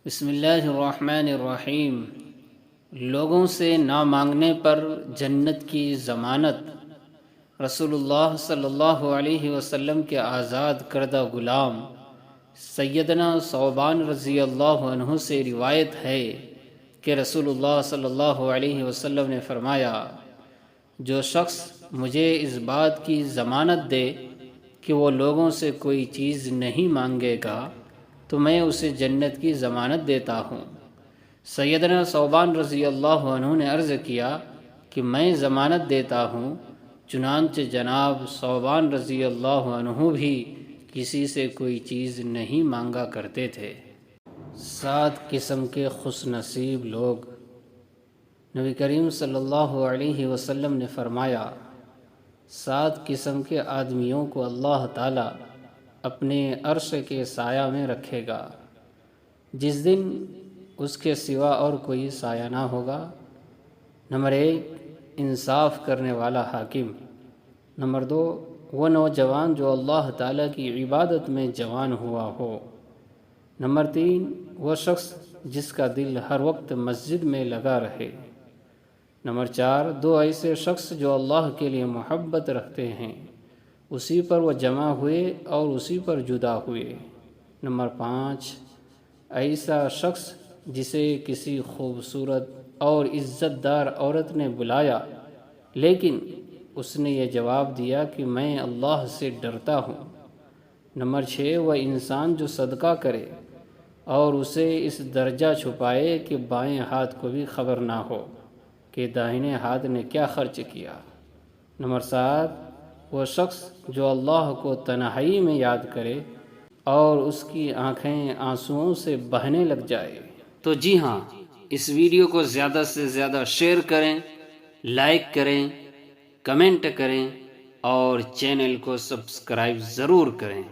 بسم اللہ الرحمن الرحیم۔ لوگوں سے نہ مانگنے پر جنت کی ضمانت۔ رسول اللہ صلی اللہ علیہ وسلم کے آزاد کردہ غلام سیدنا ثوبان رضی اللہ عنہ سے روایت ہے کہ رسول اللہ صلی اللہ علیہ وسلم نے فرمایا، جو شخص مجھے اس بات کی ضمانت دے کہ وہ لوگوں سے کوئی چیز نہیں مانگے گا تو میں اسے جنت کی ضمانت دیتا ہوں۔ سیدنا ثوبان رضی اللہ عنہ نے عرض کیا کہ میں ضمانت دیتا ہوں۔ چنانچہ جناب ثوبان رضی اللہ عنہ بھی کسی سے کوئی چیز نہیں مانگا کرتے تھے۔ 7 قسم کے خوش نصیب لوگ۔ نبی کریم صلی اللہ علیہ وسلم نے فرمایا، 7 قسم کے آدمیوں کو اللہ تعالیٰ اپنے عرش کے سایہ میں رکھے گا، جس دن اس کے سوا اور کوئی سایہ نہ ہوگا۔ نمبر 1، انصاف کرنے والا حاکم۔ نمبر 2، وہ نوجوان جو اللہ تعالیٰ کی عبادت میں جوان ہوا ہو۔ نمبر 3، وہ شخص جس کا دل ہر وقت مسجد میں لگا رہے۔ نمبر 4، 2 ایسے شخص جو اللہ کے لیے محبت رکھتے ہیں، اسی پر وہ جمع ہوئے اور اسی پر جدا ہوئے۔ نمبر 5، ایسا شخص جسے کسی خوبصورت اور عزت دار عورت نے بلایا لیکن اس نے یہ جواب دیا کہ میں اللہ سے ڈرتا ہوں۔ نمبر 6، وہ انسان جو صدقہ کرے اور اسے اس درجہ چھپائے کہ بائیں ہاتھ کو بھی خبر نہ ہو کہ داہنے ہاتھ نے کیا خرچ کیا۔ نمبر 7، وہ شخص جو اللہ کو تنہائی میں یاد کرے اور اس کی آنکھیں آنسوؤں سے بہنے لگ جائے۔ تو جی ہاں، اس ویڈیو کو زیادہ سے زیادہ شیئر کریں، لائک کریں، کمنٹ کریں اور چینل کو سبسکرائب ضرور کریں۔